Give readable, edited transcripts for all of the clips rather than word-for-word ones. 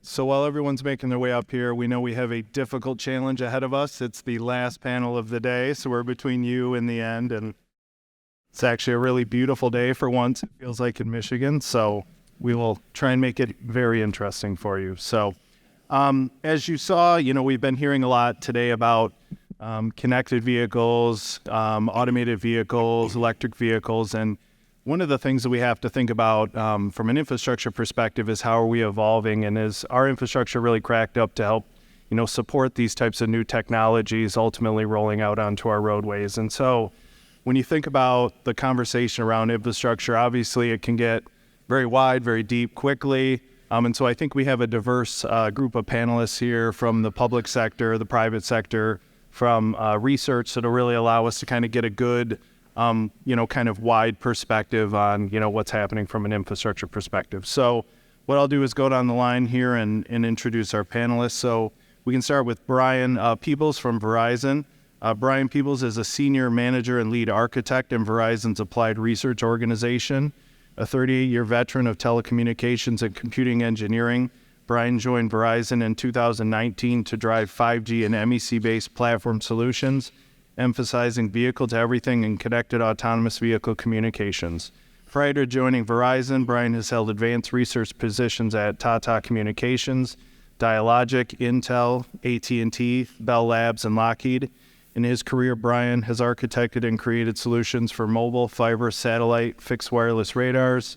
So while everyone's making their way up here, we know we have a difficult challenge ahead of us. It's the last panel of the day, so we're between you and the end, and it's actually a really beautiful day for once, it feels like, in Michigan, so we will try and make it very interesting for you. So as you saw, we've been hearing a lot today about connected vehicles, automated vehicles, electric vehicles, and one of the things that we have to think about from an infrastructure perspective is how are we evolving, and is our infrastructure really cracked up to help, support these types of new technologies ultimately rolling out onto our roadways. And so when you think about the conversation around infrastructure, obviously it can get very wide, very deep quickly. And so I think we have a diverse group of panelists here from the public sector, the private sector, from research that'll really allow us to kind of get a good kind of wide perspective on, what's happening from an infrastructure perspective. So what I'll do is go down the line here and introduce our panelists. So we can start with Brian Peebles from Verizon. Brian Peebles is a senior manager and lead architect in Verizon's applied research organization, a 38-year veteran of telecommunications and computing engineering. Brian joined Verizon in 2019 to drive 5G and MEC-based platform solutions, emphasizing vehicle-to-everything and connected autonomous vehicle communications. Prior to joining Verizon, Brian has held advanced research positions at Tata Communications, Dialogic, Intel, AT&T, Bell Labs, and Lockheed. In his career, Brian has architected and created solutions for mobile, fiber, satellite, fixed wireless networks,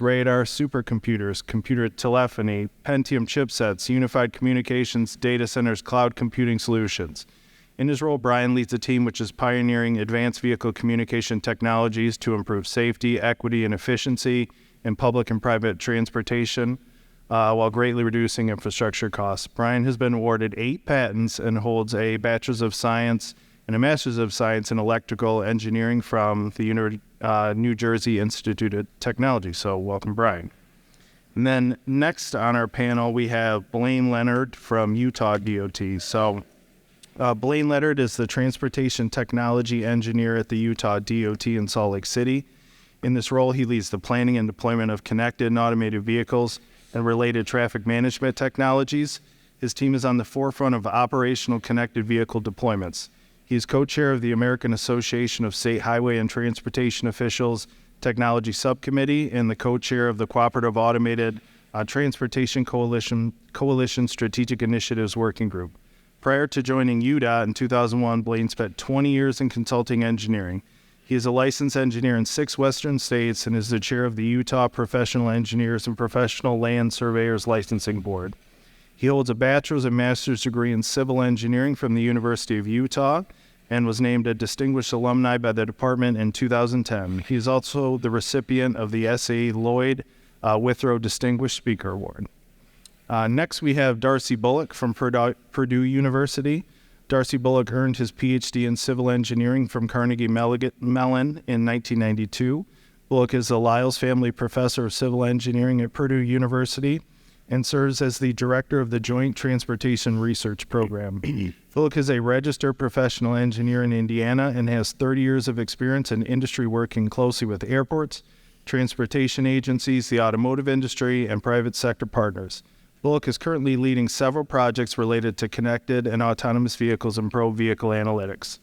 radar, supercomputers, computer telephony, Pentium chipsets, unified communications, data centers, cloud computing solutions. In his role, Brian leads a team which is pioneering advanced vehicle communication technologies to improve safety, equity, and efficiency in public and private transportation, while greatly reducing infrastructure costs. Brian has been awarded 8 patents and holds a Bachelor of Science and a Master's of Science in Electrical Engineering from the New Jersey Institute of Technology. So welcome, Brian. And then next on our panel, we have Blaine Leonard from Utah DOT. So Blaine Leonard is the Transportation Technology Engineer at the Utah DOT in Salt Lake City. In this role, he leads the planning and deployment of connected and automated vehicles and related traffic management technologies. His team is on the forefront of operational connected vehicle deployments. He is co-chair of the American Association of State Highway and Transportation Officials Technology Subcommittee and the co-chair of the Cooperative Automated Transportation Coalition Strategic Initiatives Working Group. Prior to joining UDOT in 2001, Blaine spent 20 years in consulting engineering. He is a licensed engineer in 6 Western states and is the chair of the Utah Professional Engineers and Professional Land Surveyors Licensing Board. He holds a bachelor's and master's degree in civil engineering from the University of Utah and was named a distinguished alumni by the department in 2010. He is also the recipient of the S.A. Lloyd Withrow Distinguished Speaker Award. Next, we have Darcy Bullock from Purdue University. Darcy Bullock earned his Ph.D. in civil engineering from Carnegie Mellon in 1992. Bullock is the Lyles Family Professor of Civil Engineering at Purdue University and serves as the director of the Joint Transportation Research Program. Bullock is a registered professional engineer in Indiana and has 30 years of experience in industry working closely with airports, transportation agencies, the automotive industry, and private sector partners. Bullock is currently leading several projects related to connected and autonomous vehicles and pro-vehicle analytics.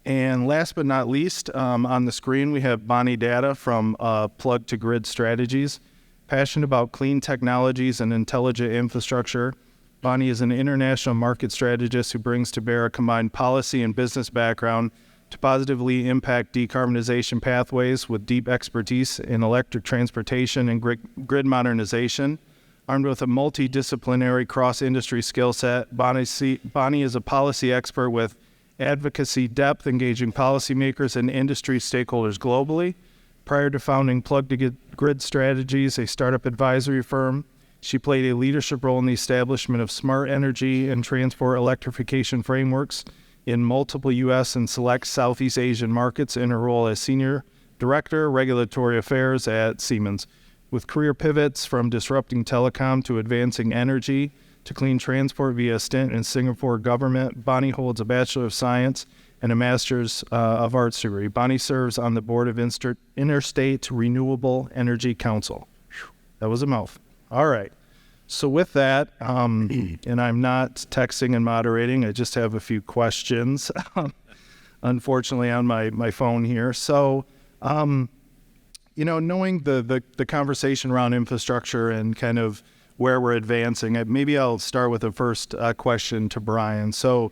And last but not least, on the screen we have Bonnie Data from Plug to Grid Strategies. Passionate about clean technologies and intelligent infrastructure, Bonnie is an international market strategist who brings to bear a combined policy and business background to positively impact decarbonization pathways with deep expertise in electric transportation and grid modernization. Armed with a multidisciplinary cross-industry skill set, Bonnie is a policy expert with advocacy depth, engaging policymakers and industry stakeholders globally. Prior to founding Plug to Grid Strategies, a startup advisory firm, she played a leadership role in the establishment of smart energy and transport electrification frameworks in multiple U.S. and select Southeast Asian markets in her role as Senior Director, Regulatory Affairs at Siemens. With career pivots from disrupting telecom to advancing energy to clean transport via a stint in Singapore government, Bonnie holds a Bachelor of Science and a Master's of Arts degree. Bonnie serves on the board of Interstate Renewable Energy Council. That was a mouthful. All right. So with that, and I'm not texting and moderating, I just have a few questions, unfortunately, on my phone here. So, knowing the conversation around infrastructure and kind of where we're advancing, maybe I'll start with the first question to Brian. So,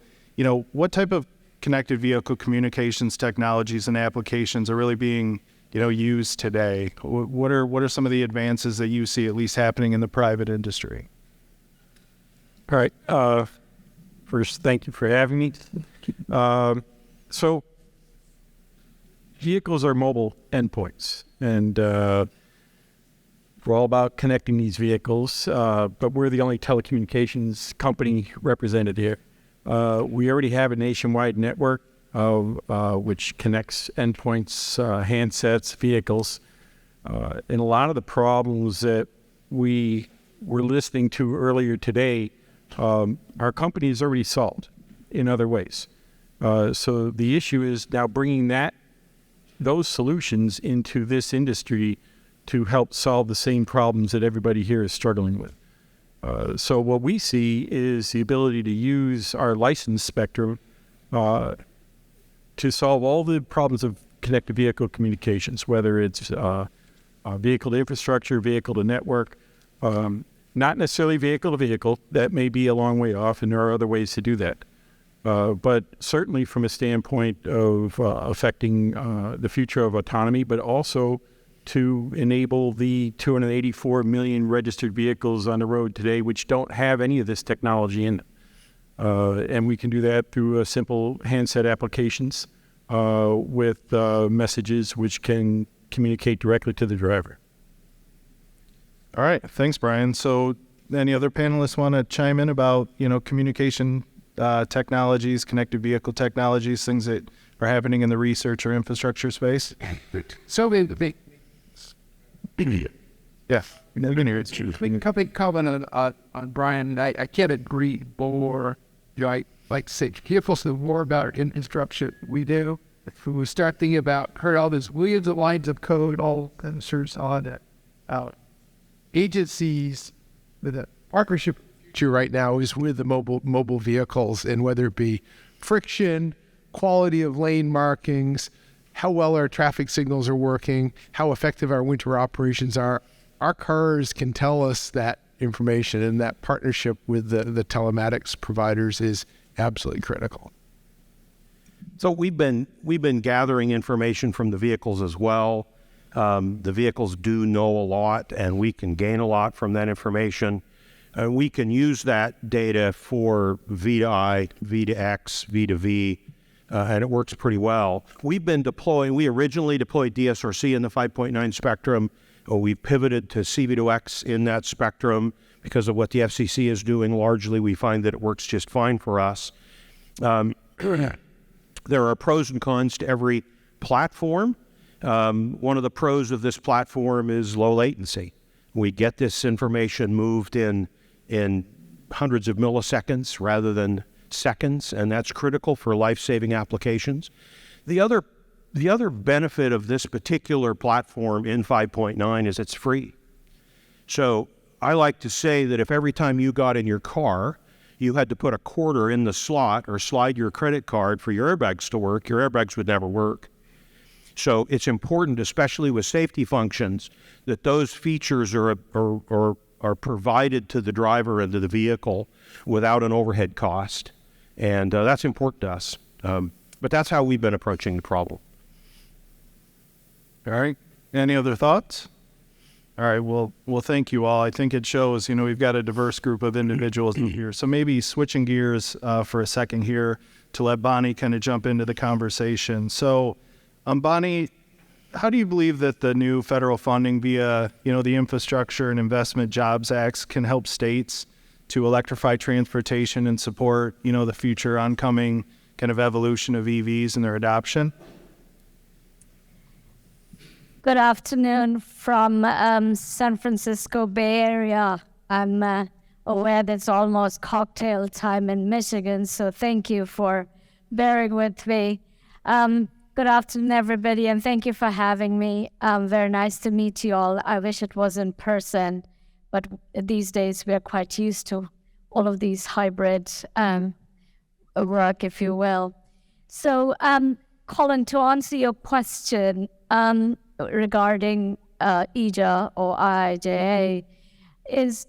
what type of connected vehicle communications technologies and applications are really being used today? What are some of the advances that you see at least happening in the private industry? All right. First, thank you for having me. So vehicles are mobile endpoints, and we're all about connecting these vehicles, but we're the only telecommunications company represented here. We already have a nationwide network which connects endpoints, handsets, vehicles. And a lot of the problems that we were listening to earlier today, our company has already solved in other ways. So the issue is now bringing those solutions into this industry to help solve the same problems that everybody here is struggling with. So what we see is the ability to use our license spectrum to solve all the problems of connected vehicle communications, whether it's vehicle to infrastructure, vehicle to network, not necessarily vehicle to vehicle. That may be a long way off, and there are other ways to do that. But certainly from a standpoint of affecting the future of autonomy, but also to enable the 284 million registered vehicles on the road today, which don't have any of this technology in them. And we can do that through simple handset applications with messages which can communicate directly to the driver. All right. Thanks, Brian. So any other panelists want to chime in about, communication technologies, connected vehicle technologies, things that are happening in the research or infrastructure space? So Yeah. It's true. Comment on Brian. I can't agree more. I like to say, vehicles know more about infrastructure we do. If we start thinking about, heard all these millions of lines of code, all answers on it. Agencies, the partnership right now is with the mobile vehicles, and whether it be friction, quality of lane markings, how well our traffic signals are working, how effective our winter operations are. Our cars can tell us that information, and that partnership with the telematics providers is absolutely critical. So we've been gathering information from the vehicles as well. The vehicles do know a lot, and we can gain a lot from that information. And we can use that data for V to I, V to X, V to V, and it works pretty well. We originally deployed DSRC in the 5.9 spectrum. We've pivoted to CV2X in that spectrum because of what the FCC is doing. Largely, we find that it works just fine for us. There are pros and cons to every platform. One of the pros of this platform is low latency. We get this information moved in hundreds of milliseconds rather than seconds, and that's critical for life-saving applications. The other benefit of this particular platform in 5.9 is it's free. So I like to say that if every time you got in your car, you had to put a quarter in the slot or slide your credit card for your airbags to work, your airbags would never work. So it's important, especially with safety functions, that those features are provided to the driver and to the vehicle without an overhead cost. And that's important to us. But that's how we've been approaching the problem. All right. Any other thoughts? All right. Well, thank you all. I think it shows, we've got a diverse group of individuals here. So maybe switching gears for a second here to let Bonnie kind of jump into the conversation. So, Bonnie, how do you believe that the new federal funding via, the Infrastructure and Investment Jobs Acts can help states to electrify transportation and support, the future oncoming kind of evolution of EVs and their adoption? Good afternoon from San Francisco Bay Area. I'm aware that it's almost cocktail time in Michigan, so thank you for bearing with me. Good afternoon, everybody, and thank you for having me. Very nice to meet you all. I wish it was in person, but these days we are quite used to all of these hybrid work, if you will. So, Collin, to answer your question regarding EJA or IIJA, is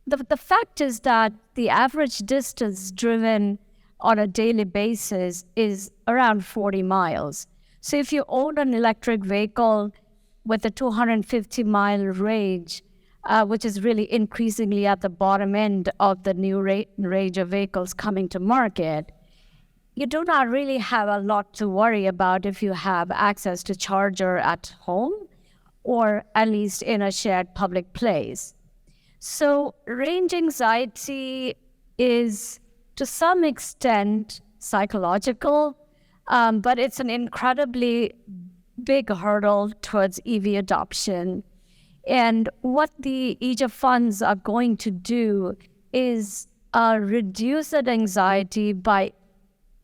the fact is that the average distance driven on a daily basis is around 40 miles. So if you own an electric vehicle with a 250-mile range, which is really increasingly at the bottom end of the new range of vehicles coming to market, you do not really have a lot to worry about if you have access to charger at home or at least in a shared public place. So range anxiety is to some extent psychological, but it's an incredibly big hurdle towards EV adoption. And what the EJA funds are going to do is reduce that anxiety by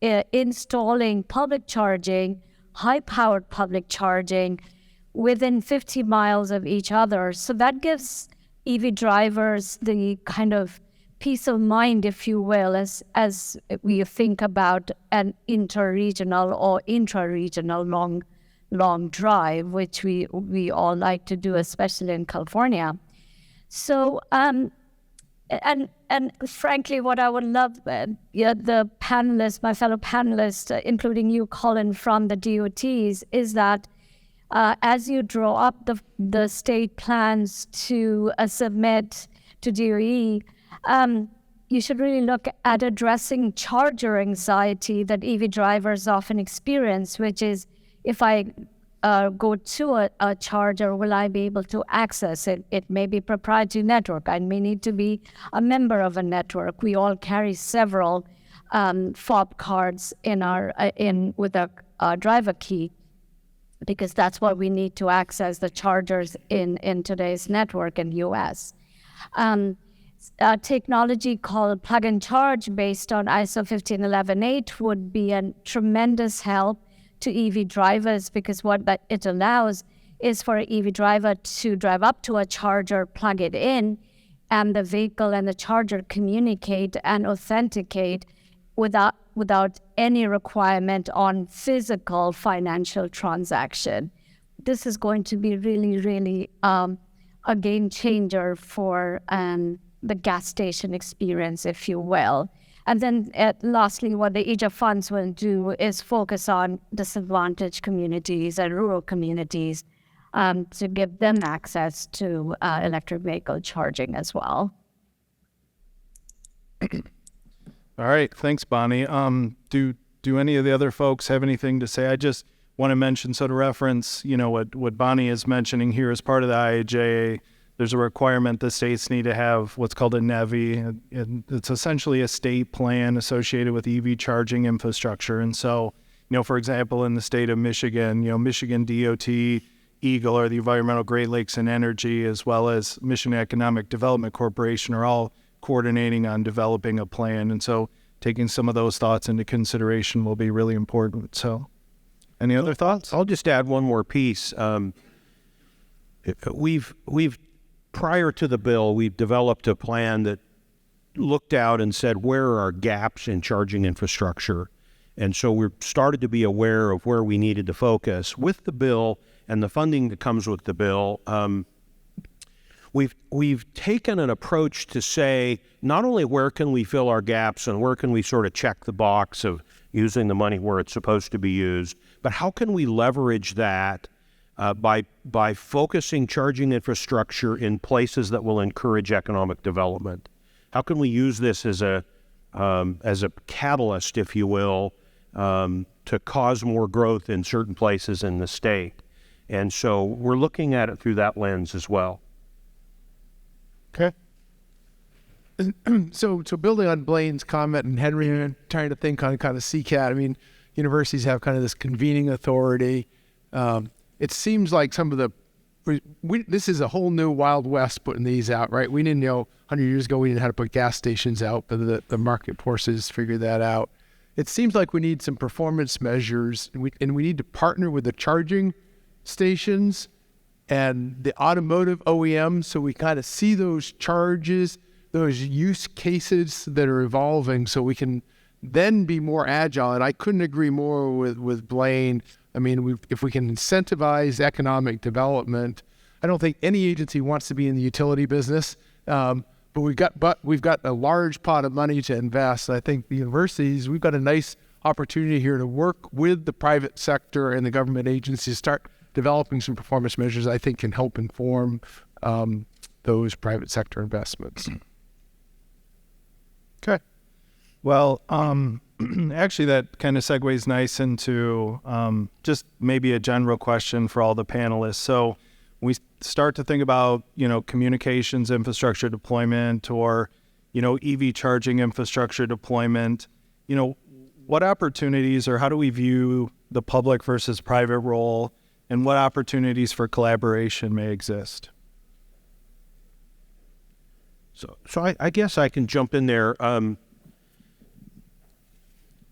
installing public charging, high-powered public charging within 50 miles of each other. So that gives EV drivers the kind of peace of mind, if you will, as we think about an interregional or intra-regional long drive, which we all like to do, especially in California. So, and frankly, what I would love, the panelists, my fellow panelists, including you, Collin, from the DOTs, is that as you draw up the state plans to submit to DOE, you should really look at addressing charger anxiety that EV drivers often experience, which is, if I go to a charger, will I be able to access it? It may be proprietary network. I may need to be a member of a network. We all carry several fob cards with a driver key, because that's what we need to access the chargers in today's network in US. Technology called plug and charge based on ISO 15118 would be a tremendous help to EV drivers, because what it allows is for an EV driver to drive up to a charger, plug it in, and the vehicle and the charger communicate and authenticate without any requirement on physical financial transaction. This is going to be really, really a game changer for the gas station experience, if you will. And then lastly, what the EJA funds will do is focus on disadvantaged communities and rural communities to give them access to electric vehicle charging as well. All right, thanks, Bonnie. Do any of the other folks have anything to say? I just want to mention, so to reference, what Bonnie is mentioning here as part of the IIJA. There's a requirement the states need to have what's called a NEVI. It's essentially a state plan associated with EV charging infrastructure. And so, for example, in the state of Michigan, Michigan DOT, EGLE, or the Environmental Great Lakes and Energy, as well as Michigan Economic Development Corporation, are all coordinating on developing a plan. And so taking some of those thoughts into consideration will be really important. So any other thoughts? I'll just add one more piece. We've prior to the bill, we've developed a plan that looked out and said, where are our gaps in charging infrastructure? And so we've started to be aware of where we needed to focus. With the bill and the funding that comes with the bill, we've taken an approach to say, not only where can we fill our gaps and where can we sort of check the box of using the money where it's supposed to be used, but how can we leverage that by focusing charging infrastructure in places that will encourage economic development? How can we use this as a catalyst, if you will, to cause more growth in certain places in the state? And so we're looking at it through that lens as well. Okay. So building on Blaine's comment and Henry trying to think on kind of CCAT, I mean, universities have kind of this convening authority. It seems like some of this is a whole new Wild West putting these out, right? We didn't know 100 years ago, we didn't know how to put gas stations out, but the market forces figured that out. It seems like we need some performance measures, and we need to partner with the charging stations and the automotive OEMs. So we kind of see those charges, those use cases that are evolving, so we can then be more agile. And I couldn't agree more with Blaine. I mean, if we can incentivize economic development, I don't think any agency wants to be in the utility business, but we've got a large pot of money to invest. I think the universities, we've got a nice opportunity here to work with the private sector and the government agencies to start developing some performance measures I think can help inform those private sector investments. Okay. Well, actually, that kind of segues nice into just maybe a general question for all the panelists. So we start to think about, communications infrastructure deployment or, EV charging infrastructure deployment. What opportunities or how do we view the public versus private role, and what opportunities for collaboration may exist? So I guess I can jump in there. I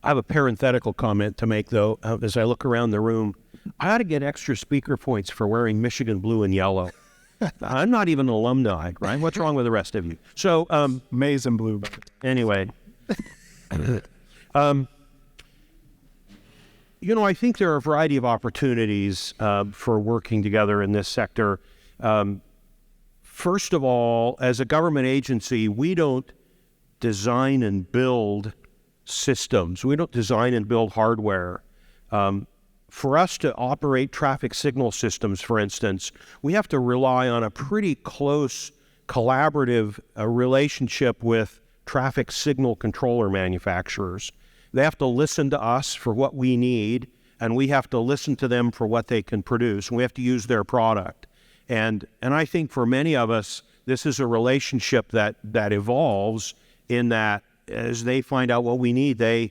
have a parenthetical comment to make, though. As I look around the room, I ought to get extra speaker points for wearing Michigan blue and yellow. I'm not even an alumni, right? What's wrong with the rest of you? So, maize and blue. Anyway, I think there are a variety of opportunities for working together in this sector. First of all, as a government agency, we don't design and build systems. We don't design and build hardware. For us to operate traffic signal systems, for instance, we have to rely on a pretty close collaborative relationship with traffic signal controller manufacturers. They have to listen to us for what we need, and we have to listen to them for what they can produce. We have to use their product. And I think for many of us, this is a relationship that evolves in that as they find out what we need, they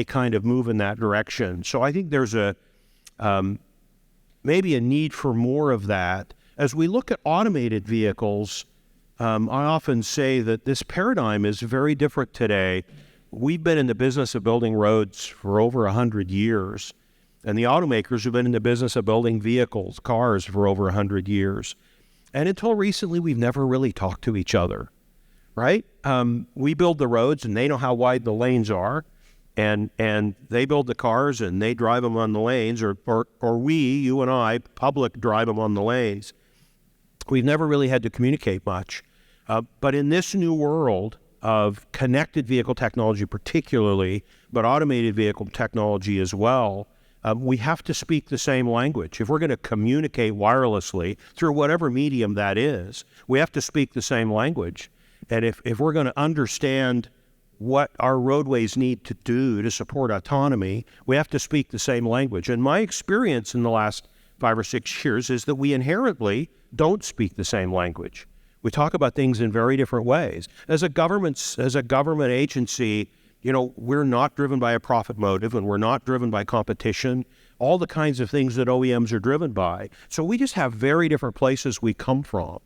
kind of move in that direction. So I think there's maybe a need for more of that. As we look at automated vehicles, I often say that this paradigm is very different today. We've been in the business of building roads for over 100 years, and the automakers have been in the business of building vehicles, cars, for over 100 years. And until recently, we've never really talked to each other, right? We build the roads, and they know how wide the lanes are, and they build the cars, and they drive them on the lanes, or we, you and I, public, drive them on the lanes. We've never really had to communicate much. But in this new world of connected vehicle technology particularly, but automated vehicle technology as well, we have to speak the same language. If we're going to communicate wirelessly through whatever medium that is, we have to speak the same language. And if we're going to understand what our roadways need to do to support autonomy, we have to speak the same language. And my experience in the last 5 or 6 years is that we inherently don't speak the same language. We talk about things in very different ways. As a government agency, we're not driven by a profit motive, and we're not driven by competition, all the kinds of things that OEMs are driven by. So we just have very different places we come from.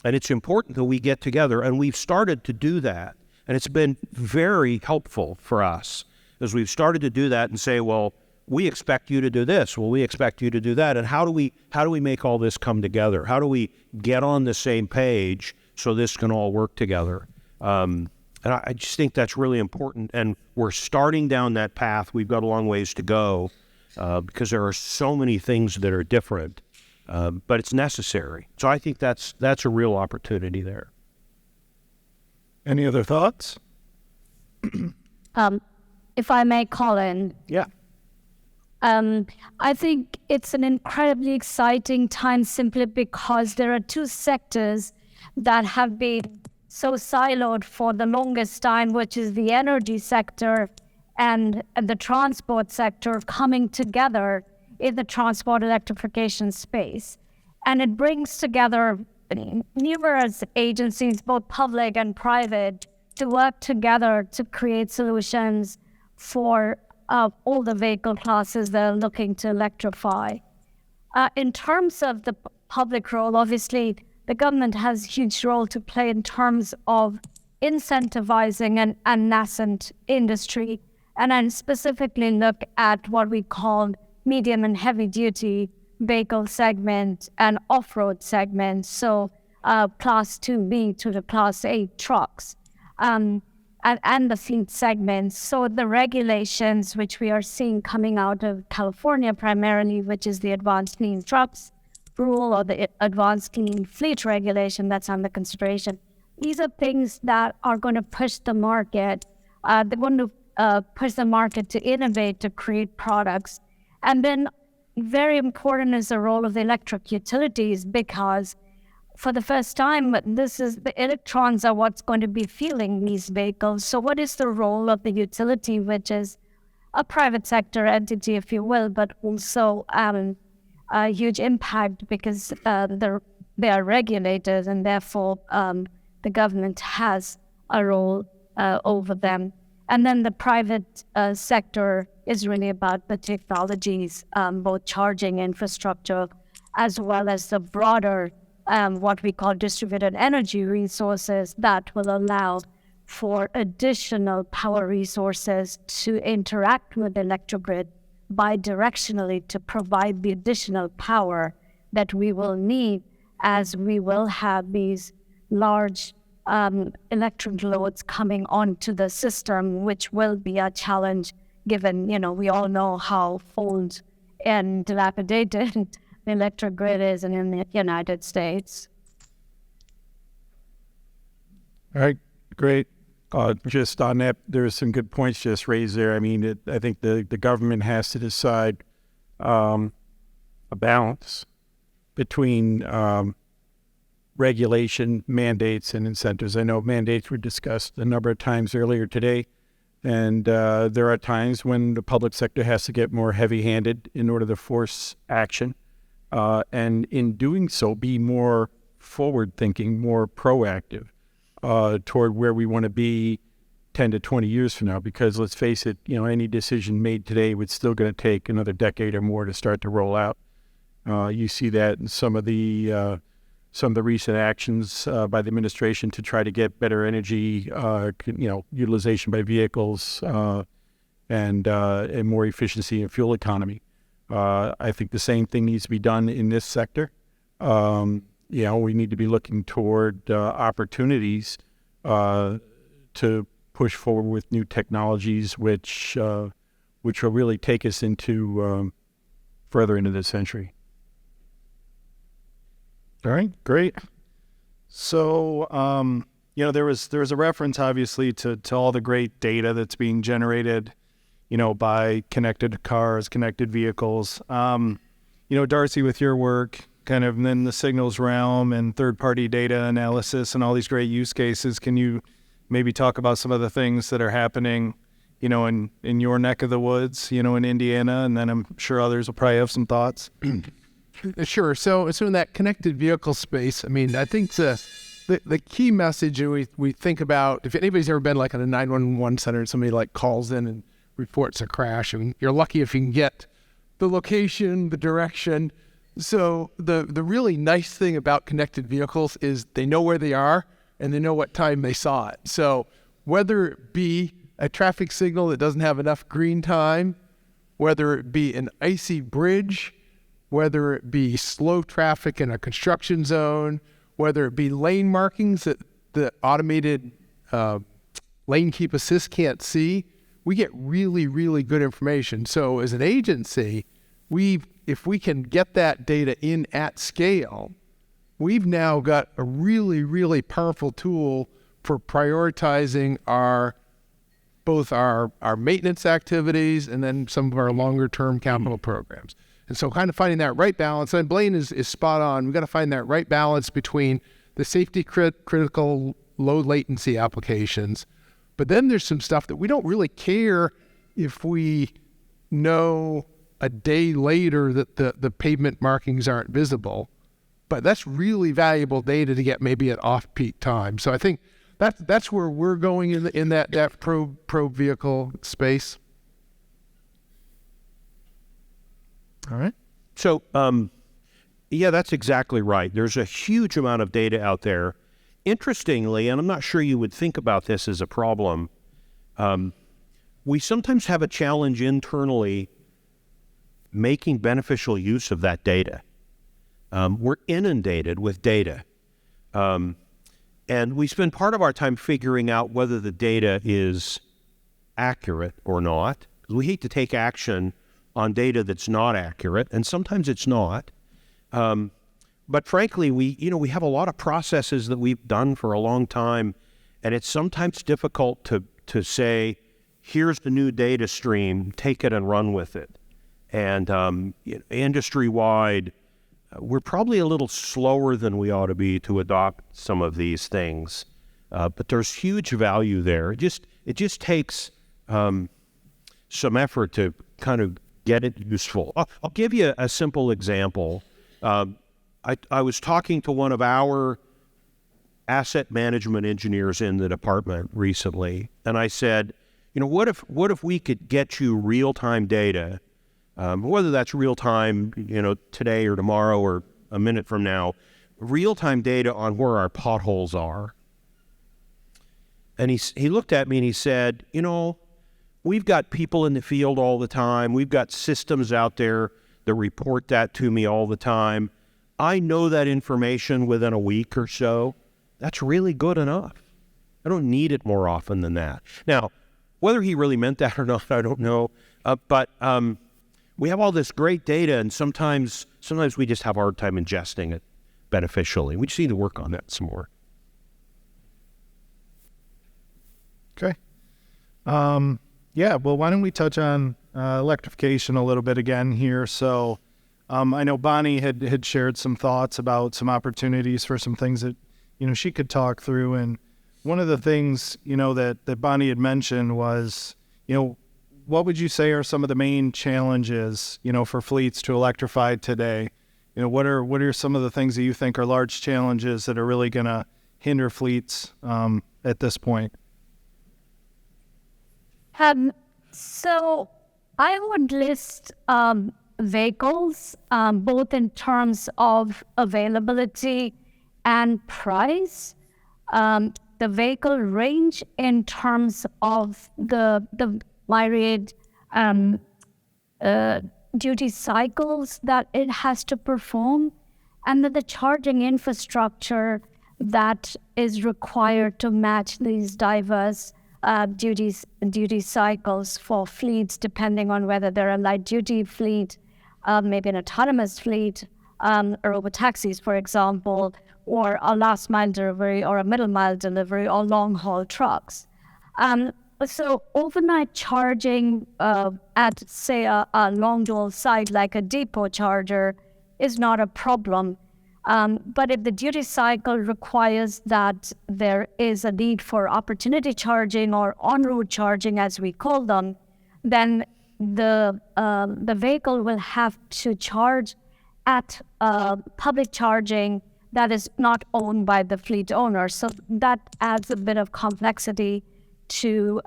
And it's important that we get together, and we've started to do that. And it's been very helpful for us as we've started to do that and say, well, we expect you to do this. Well, we expect you to do that. And how do we make all this come together? How do we get on the same page so this can all work together? And I just think that's really important. And we're starting down that path. We've got a long ways to go because there are so many things that are different, but it's necessary. So I think that's a real opportunity there. Any other thoughts? If I may, Collin. Yeah. I think it's an incredibly exciting time simply because there are two sectors that have been so siloed for the longest time, which is the energy sector and the transport sector coming together in the transport electrification space. And it brings together numerous agencies, both public and private, to work together to create solutions for all the vehicle classes that are looking to electrify. In terms of the public role, obviously, the government has a huge role to play in terms of incentivizing an nascent industry. And then specifically look at what we call medium and heavy duty vehicle segment and off-road segment, so Class 2B to the Class 8 trucks, and the fleet segments. So the regulations which we are seeing coming out of California primarily, which is the Advanced Clean Trucks rule or the Advanced Clean Fleet regulation that's under consideration, these are things that are going to push the market. They're going to push the market to innovate, to create products. And then very important is the role of the electric utilities, because for the first time, the electrons are what's going to be fueling these vehicles. So what is the role of the utility, which is a private sector entity, if you will, but also a huge impact because they are regulators, and therefore the government has a role over them. And then the private sector is really about the technologies, both charging infrastructure, as well as the broader, what we call distributed energy resources that will allow for additional power resources to interact with the electric grid bidirectionally to provide the additional power that we will need as we will have these large electric loads coming onto the system, which will be a challenge given, we all know how old and dilapidated the electric grid is in the United States. All right, great. Just on that, there's some good points just raised there. I mean, I think the government has to decide a balance between regulation, mandates, and incentives. I know mandates were discussed a number of times earlier today, and there are times when the public sector has to get more heavy-handed in order to force action, and in doing so, be more forward-thinking, more proactive toward where we want to be 10 to 20 years from now, because let's face it, any decision made today would still going to take another decade or more to start to roll out. You see that in some of the recent actions by the administration to try to get better energy, utilization by vehicles and more efficiency in fuel economy. I think the same thing needs to be done in this sector. We need to be looking toward opportunities to push forward with new technologies, which will really take us into further into this century. All right, great. So, there was a reference, obviously, to all the great data that's being generated, by connected cars, connected vehicles. Darcy, with your work, kind of in the signals realm and third-party data analysis and all these great use cases, can you maybe talk about some of the things that are happening, in your neck of the woods, in Indiana, and then I'm sure others will probably have some thoughts. Sure. So in that connected vehicle space, I think the key message we think about, if anybody's ever been like at a 911 center and somebody like calls in and reports a crash, you're lucky if you can get the location, the direction. So the really nice thing about connected vehicles is they know where they are and they know what time they saw it. So whether it be a traffic signal that doesn't have enough green time, whether it be an icy bridge, whether it be slow traffic in a construction zone, whether it be lane markings that the automated lane keep assist can't see, we get really, really good information. So as an agency, if we can get that data in at scale, we've now got a really, really powerful tool for prioritizing both our maintenance activities and then some of our longer term capital programs. And so kind of finding that right balance, and Blaine is spot on. We've got to find that right balance between the safety critical low latency applications. But then there's some stuff that we don't really care if we know a day later that the pavement markings aren't visible. But that's really valuable data to get maybe at off-peak time. So I think that's where we're going in that probe vehicle space. All right. So, that's exactly right. There's a huge amount of data out there. Interestingly, and I'm not sure you would think about this as a problem, we sometimes have a challenge internally making beneficial use of that data. We're inundated with data. And we spend part of our time figuring out whether the data is accurate or not. We hate to take action on data that's not accurate, and sometimes it's not. But frankly, we have a lot of processes that we've done for a long time, and it's sometimes difficult to say, here's the new data stream, take it and run with it. And industry-wide, we're probably a little slower than we ought to be to adopt some of these things. But there's huge value there. It just takes some effort to kind of get it useful. I'll give you a simple example. I was talking to one of our asset management engineers in the department recently, and I said, what if we could get you real-time data, whether that's real-time, today or tomorrow or a minute from now, real-time data on where our potholes are. And he looked at me and he said, we've got people in the field all the time. We've got systems out there that report that to me all the time. I know that information within a week or so. That's really good enough. I don't need it more often than that. Now, whether he really meant that or not, I don't know. But we have all this great data, and sometimes we just have a hard time ingesting it beneficially. We just need to work on that some more. Okay. Yeah, well, why don't we touch on electrification a little bit again here? So I know Bonnie had shared some thoughts about some opportunities for some things that, she could talk through. And one of the things, that Bonnie had mentioned was, what would you say are some of the main challenges, for fleets to electrify today? What are some of the things that you think are large challenges that are really going to hinder fleets at this point? So I would list vehicles, both in terms of availability and price. The vehicle range in terms of the myriad duty cycles that it has to perform, and then the charging infrastructure that is required to match these diverse duty cycles for fleets, depending on whether they're a light duty fleet, maybe an autonomous fleet, or robotaxis, for example, or a last mile delivery or a middle mile delivery or long haul trucks. So overnight charging at, say, a long dual site like a depot charger is not a problem. But if the duty cycle requires that there is a need for opportunity charging or en-route charging, as we call them, then the vehicle will have to charge at public charging that is not owned by the fleet owner. So that adds a bit of complexity to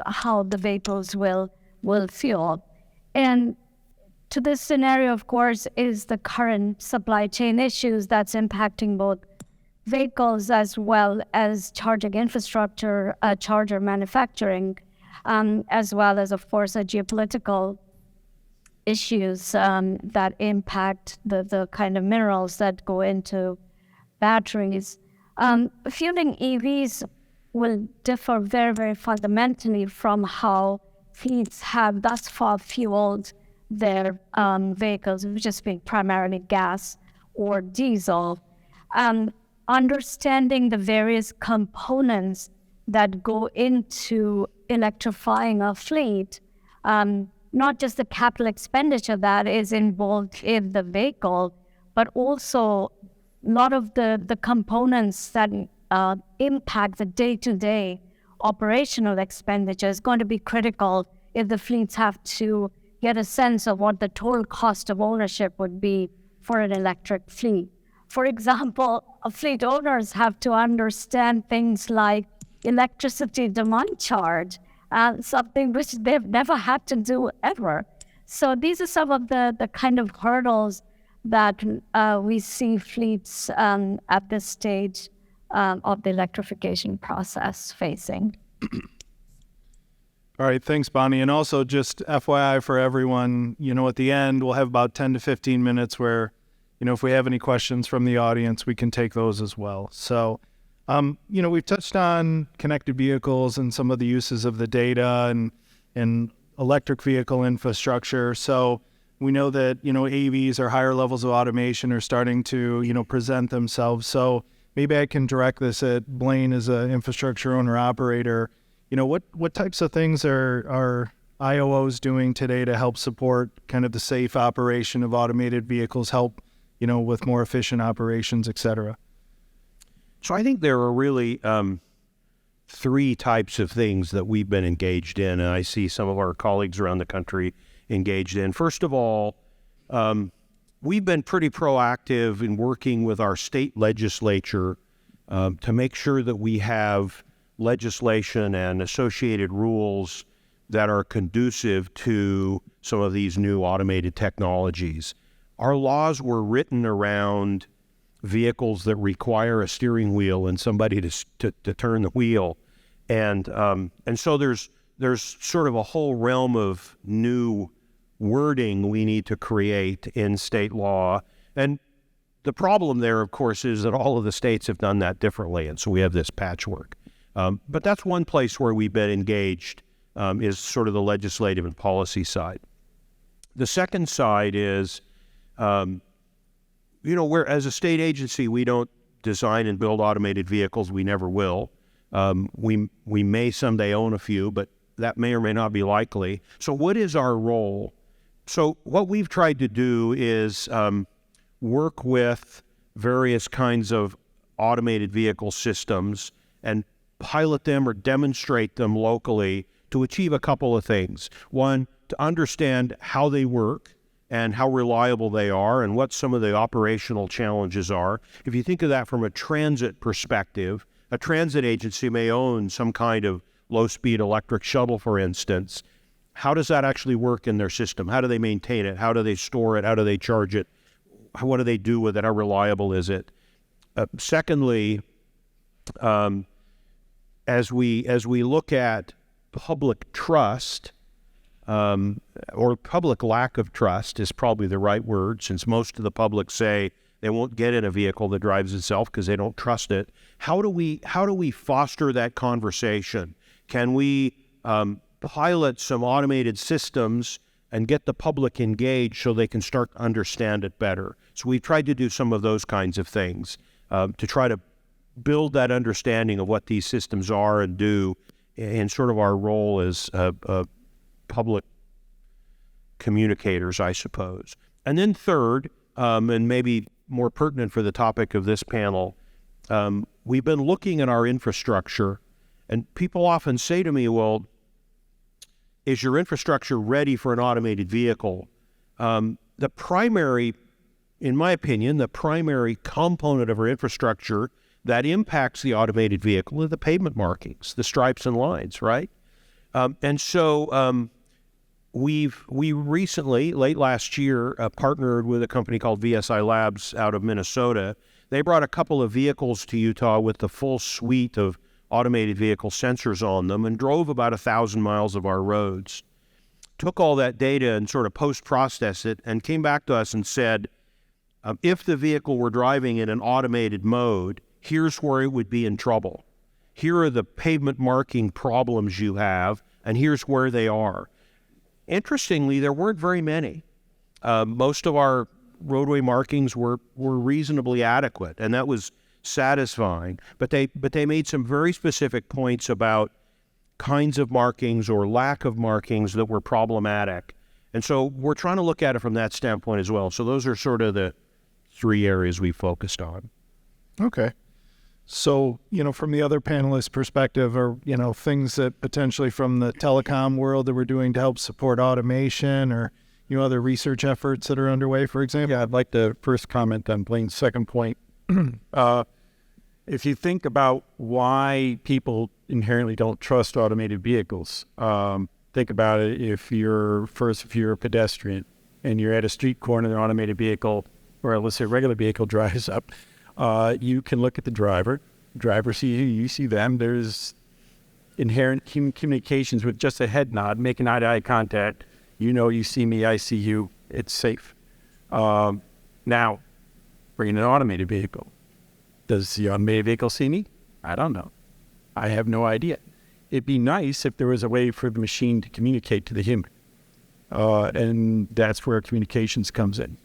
how the vehicles will fuel. And to this scenario, of course, is the current supply chain issues that's impacting both vehicles as well as charging infrastructure, charger manufacturing, as well as, of course, geopolitical issues that impact the kind of minerals that go into batteries. Fueling EVs will differ very, very fundamentally from how fleets have thus far fueled their vehicles, which has been primarily gas or diesel. Understanding the various components that go into electrifying a fleet, not just the capital expenditure that is involved in the vehicle, but also a lot of the components that impact the day-to-day operational expenditure is going to be critical if the fleets have to get a sense of what the total cost of ownership would be for an electric fleet. For example, fleet owners have to understand things like electricity demand charge, something which they've never had to do ever. So these are some of the kind of hurdles that we see fleets at this stage of the electrification process facing. All right, thanks, Bonnie. And also just FYI for everyone, at the end, we'll have about 10 to 15 minutes where, if we have any questions from the audience, we can take those as well. So, we've touched on connected vehicles and some of the uses of the data and electric vehicle infrastructure. So we know that, AVs or higher levels of automation are starting to, present themselves. So maybe I can direct this at Blaine as an infrastructure owner operator. What types of things are IOOs doing today to help support kind of the safe operation of automated vehicles, help, with more efficient operations, et cetera? So I think there are really three types of things that we've been engaged in, and I see some of our colleagues around the country engaged in. First of all, we've been pretty proactive in working with our state legislature to make sure that we have legislation and associated rules that are conducive to some of these new automated technologies. Our laws were written around vehicles that require a steering wheel and somebody to turn the wheel, and so there's sort of a whole realm of new wording we need to create in state law. And the problem there, of course, is that all of the states have done that differently, and so we have this patchwork. But that's one place where we've been engaged, is sort of the legislative and policy side. The second side is, where as a state agency, we don't design and build automated vehicles. We never will. We may someday own a few, but that may or may not be likely. So what is our role? So what we've tried to do is work with various kinds of automated vehicle systems and pilot them or demonstrate them locally to achieve a couple of things. One, to understand how they work and how reliable they are and what some of the operational challenges are. If you think of that from a transit perspective, a transit agency may own some kind of low-speed electric shuttle, for instance. How does that actually work in their system? How do they maintain it? How do they store it? How do they charge it? What do they do with it? How reliable is it? Secondly, as we look at public trust, or public lack of trust is probably the right word, since most of the public say they won't get in a vehicle that drives itself because they don't trust it. How do we foster that conversation? Can we pilot some automated systems and get the public engaged so they can start to understand it better? So we've tried to do some of those kinds of things to try to build that understanding of what these systems are and do in sort of our role as public communicators, I suppose. And then third, and maybe more pertinent for the topic of this panel, we've been looking at our infrastructure, and people often say to me, well, is your infrastructure ready for an automated vehicle? The primary, in my opinion, the primary component of our infrastructure that impacts the automated vehicle are the pavement markings, the stripes and lines, right? And so we recently, late last year, partnered with a company called VSI Labs out of Minnesota. They brought a couple of vehicles to Utah with the full suite of automated vehicle sensors on them and drove about 1,000 miles of our roads. Took all that data and sort of post-processed it and came back to us and said, if the vehicle were driving in an automated mode, here's where it would be in trouble. Here are the pavement marking problems you have, and here's where they are. Interestingly, there weren't very many. Most of our roadway markings were reasonably adequate, and that was satisfying. But they made some very specific points about kinds of markings or lack of markings that were problematic. And so we're trying to look at it from that standpoint as well. So those are sort of the three areas we focused on. Okay. So, from the other panelists' perspective, or, things that potentially from the telecom world that we're doing to help support automation or, other research efforts that are underway, for example? Yeah, I'd like to first comment on Blaine's second point. If you think about why people inherently don't trust automated vehicles, think about it. If you're a pedestrian and you're at a street corner, an automated vehicle, or let's say a regular vehicle drives up, you can look at the driver. Driver sees you, you see them. There's inherent human communications with just a head nod, making eye-to-eye contact. You know, you see me, I see you. It's safe. Now, bring in an automated vehicle. Does the automated vehicle see me? I don't know. I have no idea. It'd be nice if there was a way for the machine to communicate to the human. And that's where communications comes in.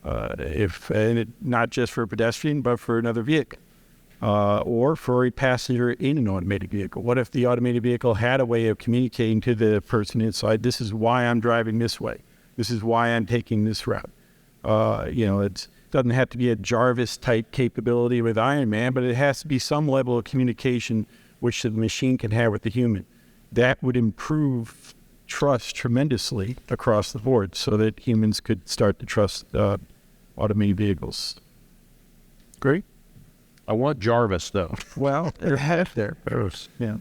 Not just for a pedestrian, but for another vehicle. Or for a passenger in an automated vehicle. What if the automated vehicle had a way of communicating to the person inside, this is why I'm driving this way. This is why I'm taking this route. It doesn't have to be a Jarvis-type capability with Iron Man, but it has to be some level of communication which the machine can have with the human. That would improve trust tremendously across the board so that humans could start to trust automated vehicles. Great. I want Jarvis, though. Well, they're half there. Yeah.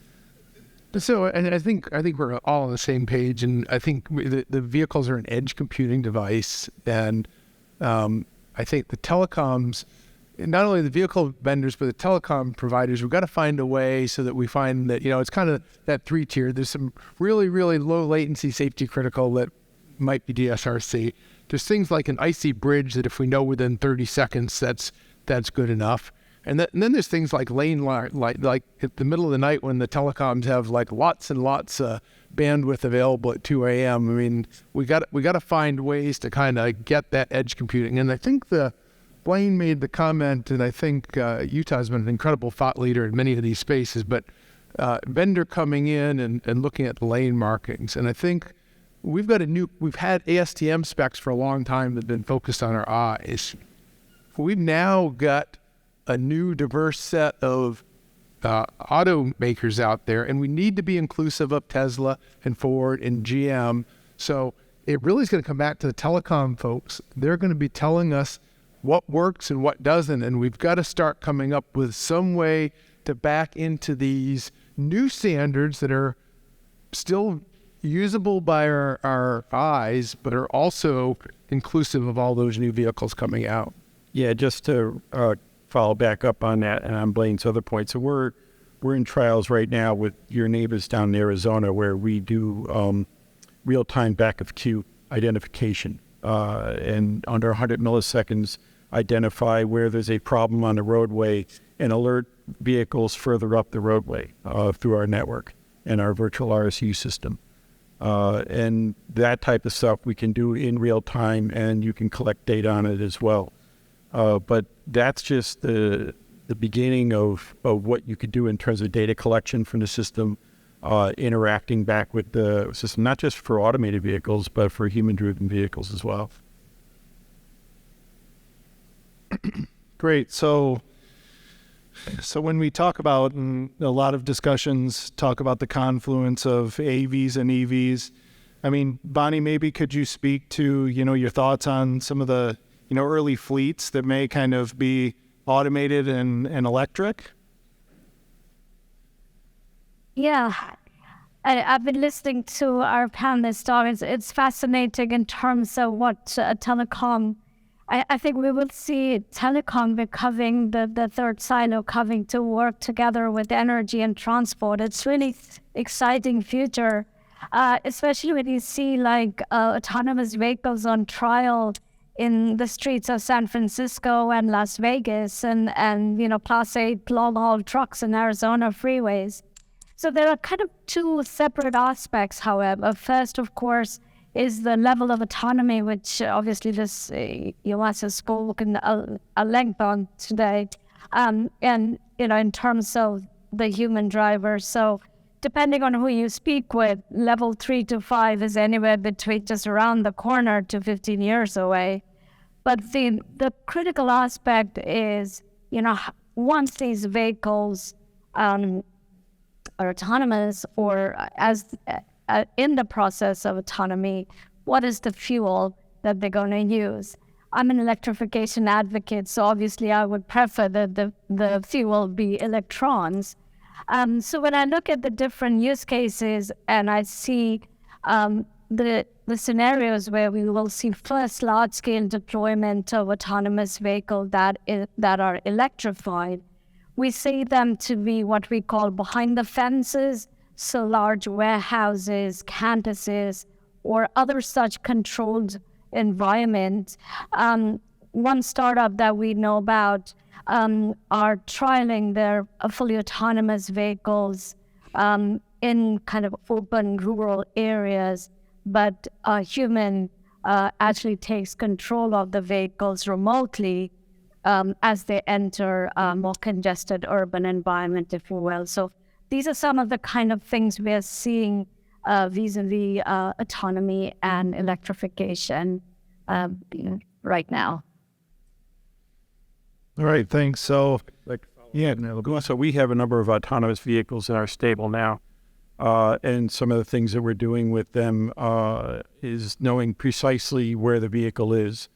So, and I think we're all on the same page, and I think the vehicles are an edge computing device, and I think the telecoms, not only the vehicle vendors, but the telecom providers, we've got to find a way so that we find that, it's kind of that three-tier. There's some really, really low latency safety critical that might be DSRC. There's things like an icy bridge that if we know within 30 seconds, that's good enough. And then there's things like lane light, like at the middle of the night when the telecoms have like lots and lots of bandwidth available at 2 a.m. I mean, we got to find ways to kind of get that edge computing. And I think Blaine made the comment, and I think Utah's been an incredible thought leader in many of these spaces, but vendor coming in and looking at the lane markings. And I think we've had ASTM specs for a long time that have been focused on our eyes. We've now got a new diverse set of automakers out there, and we need to be inclusive of Tesla and Ford and GM. So it really is going to come back to the telecom folks. They're going to be telling us what works and what doesn't, and we've got to start coming up with some way to back into these new standards that are still usable by our eyes, but are also inclusive of all those new vehicles coming out. Yeah, just to follow back up on that and on Blaine's other point. So we're in trials right now with your neighbors down in Arizona where we do real-time back of queue identification and under 100 milliseconds identify where there's a problem on the roadway and alert vehicles further up the roadway through our network and our virtual RSU system. And that type of stuff we can do in real time, and you can collect data on it as well. But that's just the beginning of what you could do in terms of data collection from the system, interacting back with the system, not just for automated vehicles, but for human-driven vehicles as well. Great. So when we talk about, and a lot of discussions talk about the confluence of AVs and EVs, I mean, Bonnie, maybe could you speak to, your thoughts on some of the, early fleets that may kind of be automated and electric? Yeah, I've been listening to our panelists. It's fascinating in terms of what telecom. I think we will see telecom becoming the third silo, coming to work together with energy and transport. It's really exciting future, especially when you see like autonomous vehicles on trial in the streets of San Francisco and Las Vegas, and Class 8 long-haul trucks in Arizona freeways. So there are kind of two separate aspects, however. First, of course, is the level of autonomy, which obviously this US has spoken a length on today, and in terms of the human driver. So depending on who you speak with, level 3 to 5 is anywhere between just around the corner to 15 years away. But the critical aspect is, once these vehicles are autonomous or as in the process of autonomy, what is the fuel that they're going to use? I'm an electrification advocate, so obviously I would prefer that the fuel be electrons. So when I look at the different use cases and I see the scenarios where we will see first large-scale deployment of autonomous vehicles that are electrified, we see them to be what we call behind the fences. so large warehouses, campuses, or other such controlled environments. One startup that we know about are trialing their fully autonomous vehicles in kind of open rural areas, but a human actually takes control of the vehicles remotely as they enter a more congested urban environment, if you will. So these are some of the kind of things we are seeing vis-a-vis autonomy and electrification right now. All right, thanks. So, So we have a number of autonomous vehicles in our stable now. And some of the things that we're doing with them is knowing precisely where the vehicle is.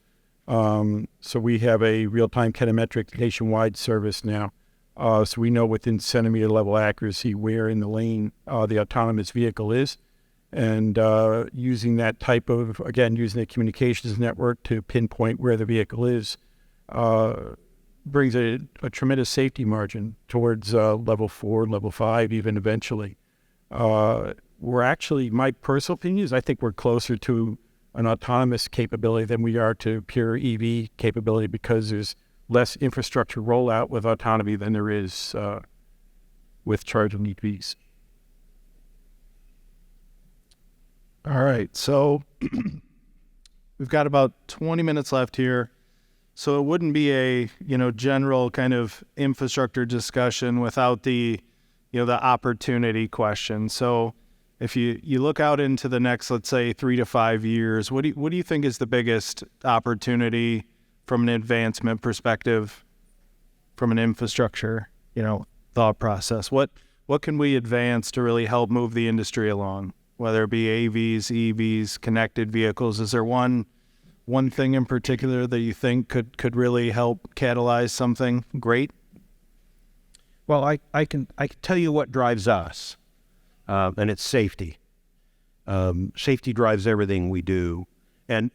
So we have a real-time kinemetric nationwide service now. So we know within centimeter level accuracy where in the lane the autonomous vehicle is. And using that type of, again, using the communications network to pinpoint where the vehicle is, brings a tremendous safety margin towards level 4, level 5, even eventually. We're actually, my personal opinion is I think we're closer to an autonomous capability than we are to pure EV capability, because there's less infrastructure rollout with autonomy than there is with charging EVs. all right, so we've got about 20 minutes left here. So it wouldn't be a, general kind of infrastructure discussion without the opportunity question. So if you look out into the next, let's say, 3 to 5 years, what do you think is the biggest opportunity from an advancement perspective, from an infrastructure, thought process? What can we advance to really help move the industry along, whether it be AVs, EVs, connected vehicles? Is there one thing in particular that you think could really help catalyze something great? Well, I can tell you what drives us, and it's safety. Safety drives everything we do, and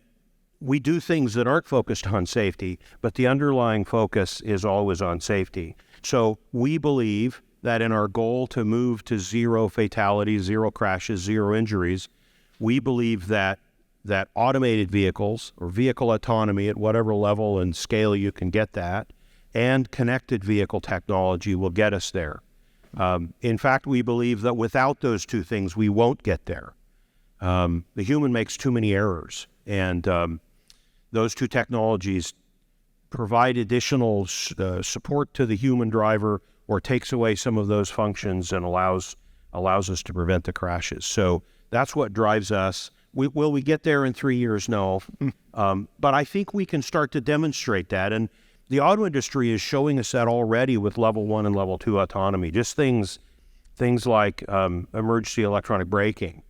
we do things that aren't focused on safety, but the underlying focus is always on safety. So we believe that in our goal to move to zero fatalities, zero crashes, zero injuries, we believe that automated vehicles or vehicle autonomy at whatever level and scale you can get that, and connected vehicle technology will get us there. In fact, we believe that without those two things, we won't get there. The human makes too many errors, and those two technologies provide additional support to the human driver, or takes away some of those functions and allows us to prevent the crashes. So that's what drives us. Will we get there in 3 years? No. But I think we can start to demonstrate that. And the auto industry is showing us that already with level 1 and level 2 autonomy. Just things like emergency electronic braking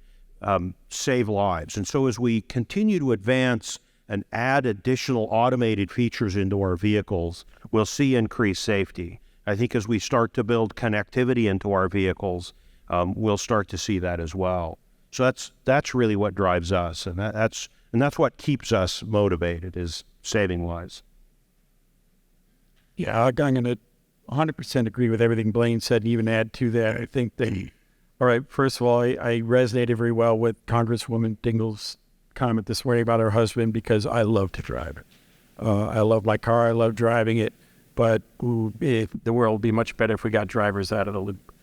save lives. And so as we continue to advance and add additional automated features into our vehicles, we'll see increased safety. I think as we start to build connectivity into our vehicles, we'll start to see that as well. So that's really what drives us, and that's what keeps us motivated, is saving lives. Yeah, I'm going to 100% agree with everything Blaine said, and even add to that. I think all right, first of all, I resonated very well with Congresswoman Dingell's comment this morning about her husband, because I love to drive it. I love my car, I love driving it, but the world would be much better if we got drivers out of the loop.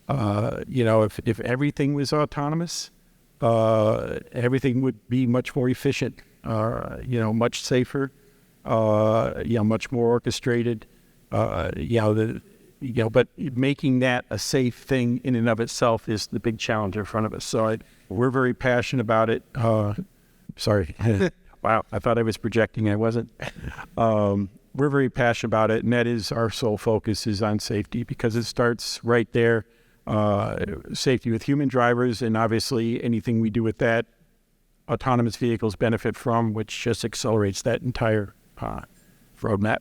If everything was autonomous, everything would be much more efficient, much safer, much more orchestrated, but making that a safe thing in and of itself is the big challenge in front of us. So we're very passionate about it. Sorry. Wow, I thought I was projecting. I wasn't. We're very passionate about it, and that is our sole focus, is on safety, because it starts right there. Safety with human drivers, and obviously anything we do with that, autonomous vehicles benefit from, which just accelerates that entire roadmap.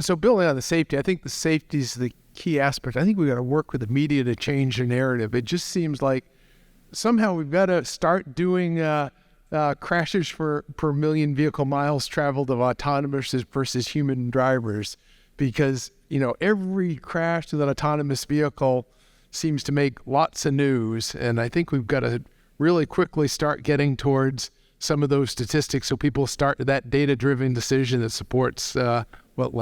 So building on the safety, I think the safety is the key aspect. I think we've got to work with the media to change the narrative. It just seems like somehow we've got to start doing crashes per million vehicle miles traveled of autonomous versus human drivers, because every crash with an autonomous vehicle seems to make lots of news, and I think we've got to really quickly start getting towards some of those statistics so people start that data-driven decision that supports what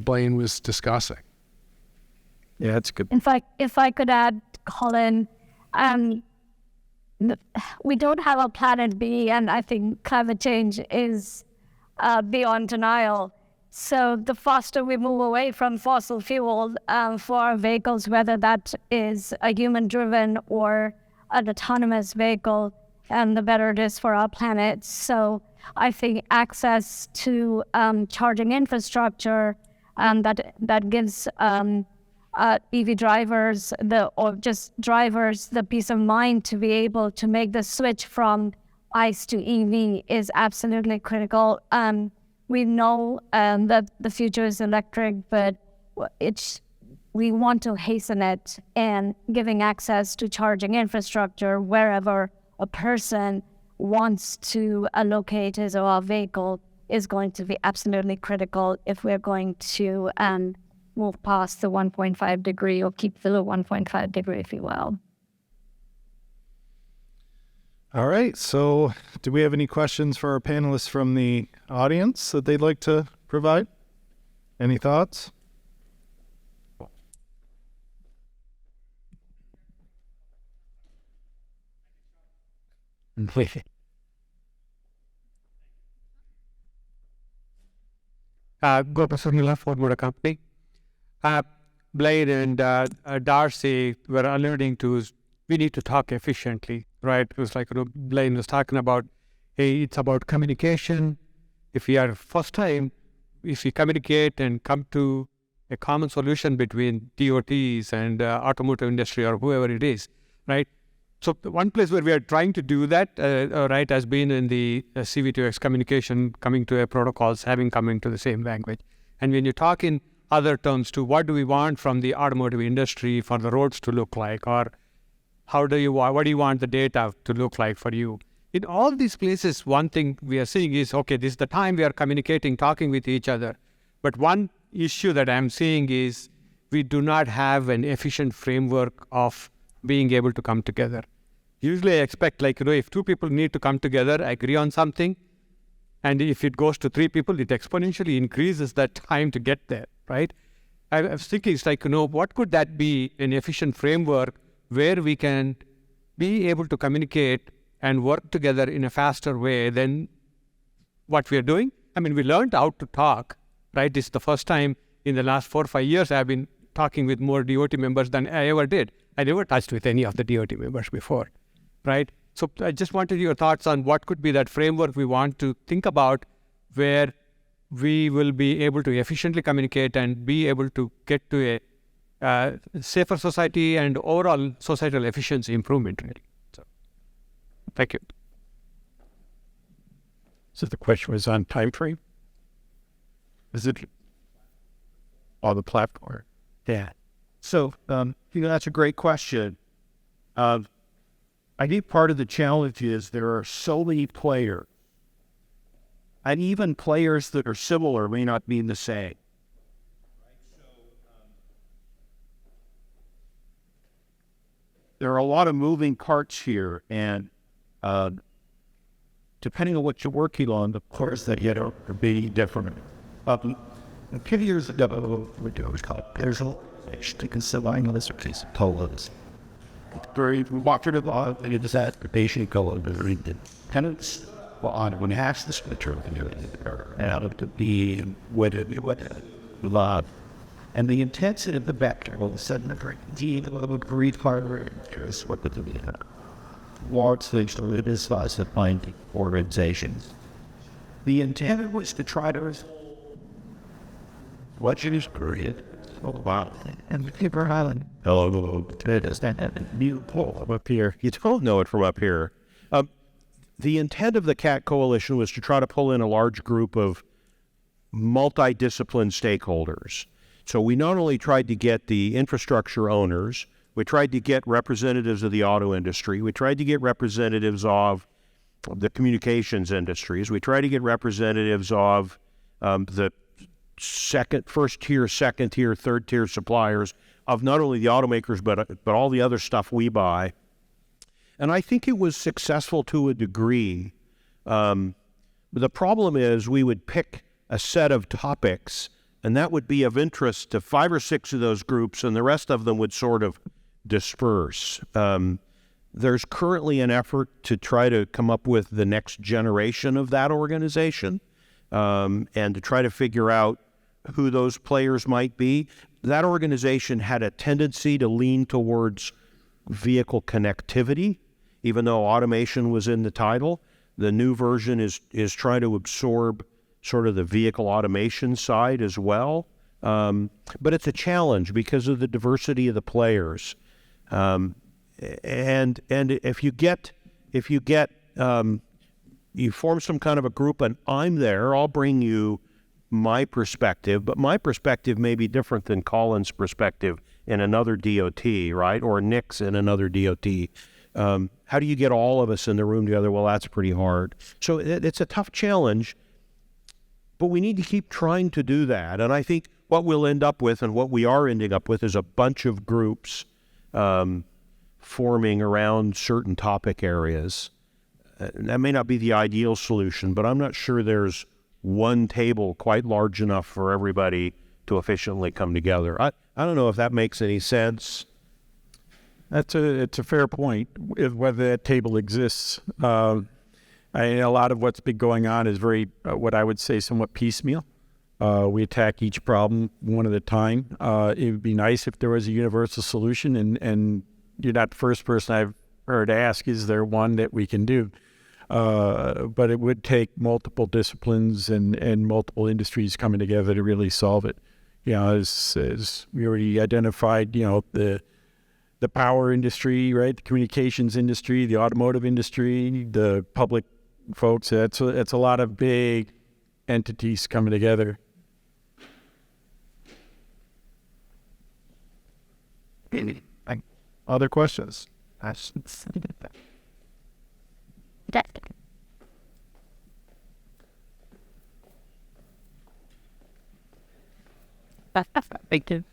Blaine was discussing. Yeah, that's good. If I could add, Colin, we don't have a planet B, and I think climate change is beyond denial. So the faster we move away from fossil fuel for our vehicles, whether that is a human-driven or an autonomous vehicle, and the better it is for our planet. So I think access to charging infrastructure that gives EV drivers or just drivers the peace of mind to be able to make the switch from ICE to EV is absolutely critical. We know that the future is electric, but we want to hasten it, and giving access to charging infrastructure wherever a person wants to locate his or her vehicle is going to be absolutely critical if we're going to move past the 1.5 degree or keep below 1.5 degree, if you will. All right. So do we have any questions for our panelists from the audience that they'd like to provide? Any thoughts? Professor Ford Motor Company. Blaine and Darcy were alluding to we need to talk efficiently, right? It was like Blaine was talking about, hey, it's about communication. If we are first time, if we communicate and come to a common solution between DOTs and automotive industry or whoever it is, right? So one place where we are trying to do that, right, has been in the CV2X communication, coming to a protocols, coming to the same language. And when you talk in other terms to what do we want from the automotive industry for the roads to look like, or what do you want the data to look like for you? In all these places, one thing we are seeing is, okay, this is the time we are communicating, talking with each other. But one issue that I'm seeing is we do not have an efficient framework of being able to come together. Usually I expect if two people need to come together, agree on something, and if it goes to three people, it exponentially increases that time to get there, right? I was thinking, it's what could that be, an efficient framework where we can be able to communicate and work together in a faster way than what we are doing? I mean, we learned how to talk, right? This is the first time in the last 4 or 5 years I've been talking with more DOT members than I ever did. I never touched with any of the DOT members before, right? So I just wanted your thoughts on what could be that framework we want to think about where we will be able to efficiently communicate and be able to get to a safer society and overall societal efficiency improvement, really. So, thank you. So the question was on time frame? Is it on the platform? Yeah. So, that's a great question. I think part of the challenge is there are so many players, and even players that are similar may not mean the same. There are a lot of moving parts here, and depending on what you're working on, of course, that could be different. A few years ago, there's a on this case of Poland's. Very walked it off, and it is that the patient go tenants when asked this picture out of to be what love. And the intensity of the vector all of a sudden agreed harder is what the large things to this size of finding organizations. The intent was to try to what you just created. Oh, wow. And the Paper Island. Hello, it is that new pole up here. You don't know it from up here. The intent of the CAT Coalition was to try to pull in a large group of multidiscipline stakeholders. So we not only tried to get the infrastructure owners, we tried to get representatives of the auto industry, we tried to get representatives of the communications industries, we tried to get representatives of the first tier, second tier, third tier suppliers, of not only the automakers, but all the other stuff we buy. And I think it was successful to a degree. The problem is we would pick a set of topics, and that would be of interest to 5 or 6 of those groups, and the rest of them would sort of disperse. There's currently an effort to try to come up with the next generation of that organization, and to try to figure out who those players might be. That organization had a tendency to lean towards vehicle connectivity, even though automation was in the title. The new version is trying to absorb sort of the vehicle automation side as well. But it's a challenge because of the diversity of the players. And if you form some kind of a group and I'm there, I'll bring you my perspective, but my perspective may be different than Collin's perspective in another DOT, right? Or Nick's in another DOT. How do you get all of us in the room together? Well, that's pretty hard. So it's a tough challenge, but we need to keep trying to do that. And I think what we'll end up with, and what we are ending up with, is a bunch of groups forming around certain topic areas. That may not be the ideal solution, but I'm not sure there's one table quite large enough for everybody to efficiently come together. I don't know if that makes any sense. It's a fair point, whether that table exists. A lot of what's been going on is very, what I would say, somewhat piecemeal. We attack each problem one at a time. It would be nice if there was a universal solution, and you're not the first person I've heard ask, is there one that we can do? But it would take multiple disciplines and multiple industries coming together to really solve it. As we already identified, the power industry, right? The communications industry, the automotive industry, the public folks. It's a lot of big entities coming together. Other questions? Thank you.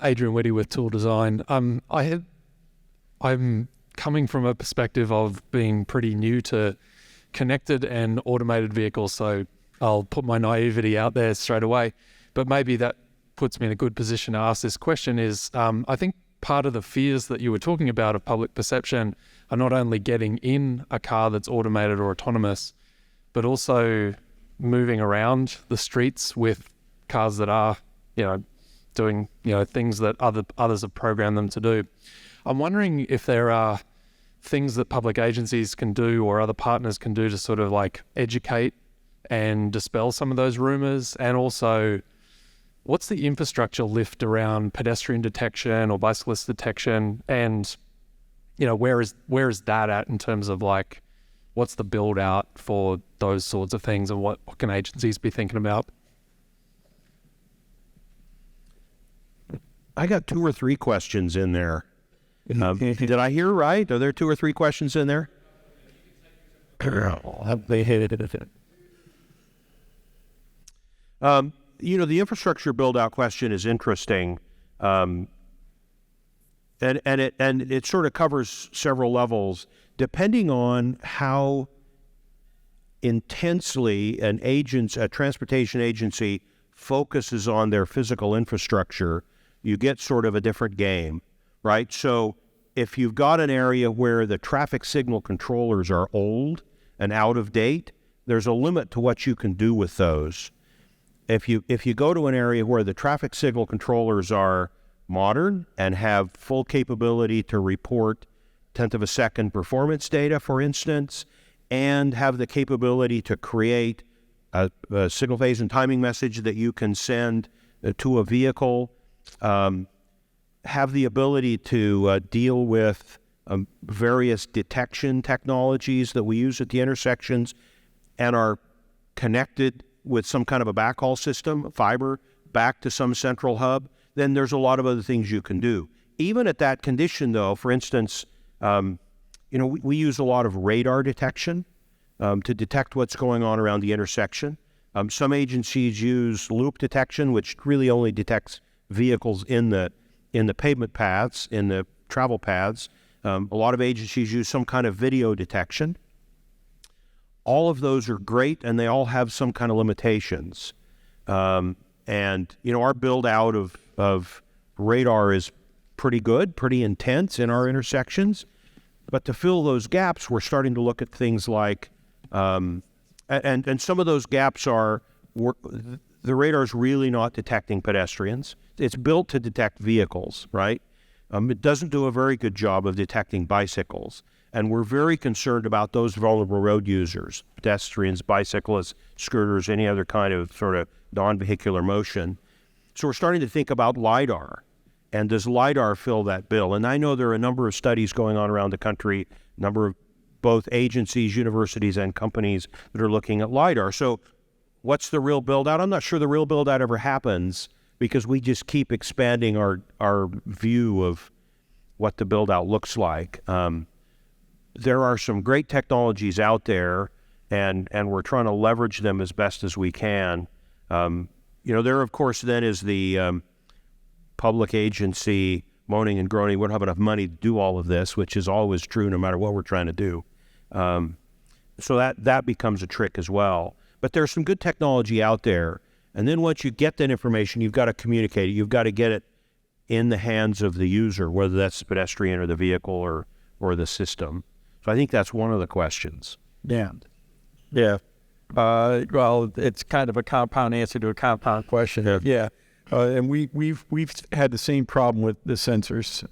Adrian Whitty with Tool Design. I'm coming from a perspective of being pretty new to connected and automated vehicles, so I'll put my naivety out there straight away. But maybe that puts me in a good position to ask this question is, I think part of the fears that you were talking about of public perception are not only getting in a car that's automated or autonomous, but also moving around the streets with cars that are, doing things that others have programmed them to do. I'm wondering if there are things that public agencies can do or other partners can do to sort of like educate and dispel some of those rumors, and also what's the infrastructure lift around pedestrian detection or bicyclist detection, and where is that at in terms of like what's the build out for those sorts of things, and what can agencies be thinking about? I got 2 or 3 questions in there. Did I hear right? Are there 2 or 3 questions in there? They hit it. The infrastructure build-out question is interesting, and it sort of covers several levels, depending on how intensely a transportation agency focuses on their physical infrastructure. You get sort of a different game, right? So if you've got an area where the traffic signal controllers are old and out of date, there's a limit to what you can do with those. If you go to an area where the traffic signal controllers are modern and have full capability to report tenth of a second performance data, for instance, and have the capability to create a signal phase and timing message that you can send to a vehicle, have the ability to deal with various detection technologies that we use at the intersections, and are connected with some kind of a backhaul system, fiber, back to some central hub, then there's a lot of other things you can do. Even at that condition, though, for instance, we use a lot of radar detection to detect what's going on around the intersection. Some agencies use loop detection, which really only detects vehicles in the pavement paths, in the travel paths. A lot of agencies use some kind of video detection. All of those are great, and they all have some kind of limitations. And our build out of radar is pretty good, pretty intense in our intersections. But to fill those gaps, we're starting to look at things like, and some of those gaps are, the radar's really not detecting pedestrians. It's built to detect vehicles, right? It doesn't do a very good job of detecting bicycles. And we're very concerned about those vulnerable road users, pedestrians, bicyclists, scooters, any other kind of sort of non-vehicular motion. So we're starting to think about LiDAR. And does LiDAR fill that bill? And I know there are a number of studies going on around the country, a number of both agencies, universities, and companies that are looking at LiDAR. So what's the real build-out? I'm not sure the real build-out ever happens because we just keep expanding our view of what the build-out looks like. There are some great technologies out there, and we're trying to leverage them as best as we can. There, of course, then is the public agency moaning and groaning, we don't have enough money to do all of this, which is always true no matter what we're trying to do. So that becomes a trick as well. But there's some good technology out there. And then once you get that information, you've got to communicate it. You've got to get it in the hands of the user, whether that's the pedestrian or the vehicle or the system. So I think that's one of the questions. Yeah. Well, it's kind of a compound answer to a compound question. Yeah. And we've had the same problem with the sensors.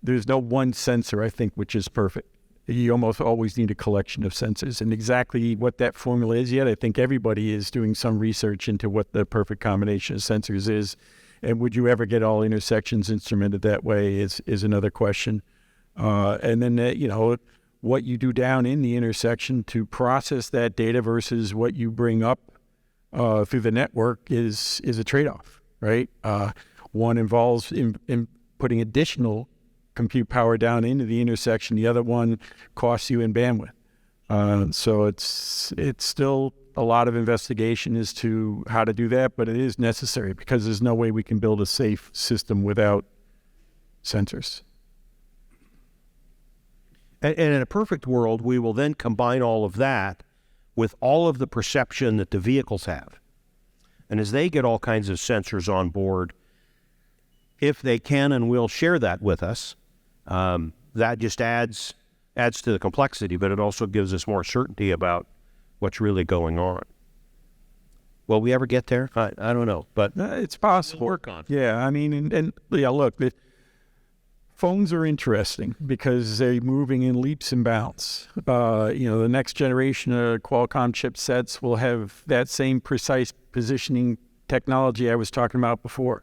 There's no one sensor, I think, which is perfect. You almost always need a collection of sensors. And exactly what that formula is yet, I think everybody is doing some research into what the perfect combination of sensors is. And would you ever get all intersections instrumented that way is another question. And then, what you do down in the intersection to process that data versus what you bring up through the network is a trade-off, right? One involves in putting additional compute power down into the intersection. The other one costs you in bandwidth. So it's still a lot of investigation as to how to do that, but it is necessary because there's no way we can build a safe system without sensors. And in a perfect world, we will then combine all of that with all of the perception that the vehicles have. And as they get all kinds of sensors on board, if they can and will share that with us, that just adds to the complexity, but it also gives us more certainty about what's really going on. Will we ever get there? I don't know, but it's possible. We'll work on it. Yeah, I mean, and look, the phones are interesting because they're moving in leaps and bounds. The next generation of Qualcomm chipsets will have that same precise positioning technology I was talking about before.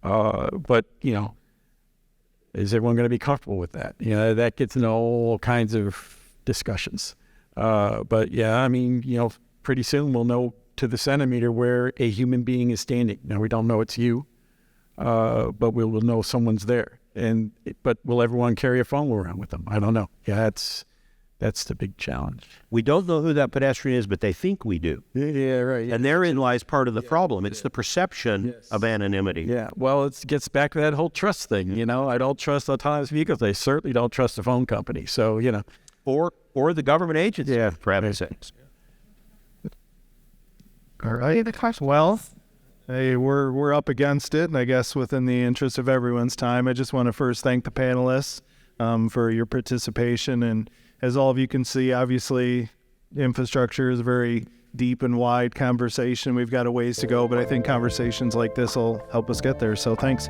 But is everyone going to be comfortable with that? That gets into all kinds of discussions. But yeah, I mean, pretty soon we'll know to the centimeter where a human being is standing. Now, we don't know it's you, but we will know someone's there. But will everyone carry a phone around with them? I don't know. Yeah, that's the big challenge. We don't know who that pedestrian is, but they think we do. Yeah, right. And therein lies part of the problem. It's the perception of anonymity. Yeah, well, it gets back to that whole trust thing. I don't trust autonomous vehicles. I certainly don't trust the phone company. So, Or the government agency, for heaven's sakes. All right. Well, hey, we're up against it, and I guess within the interest of everyone's time, I just want to first thank the panelists for your participation. And as all of you can see, obviously, infrastructure is a very deep and wide conversation. We've got a ways to go, but I think conversations like this will help us get there. So thanks.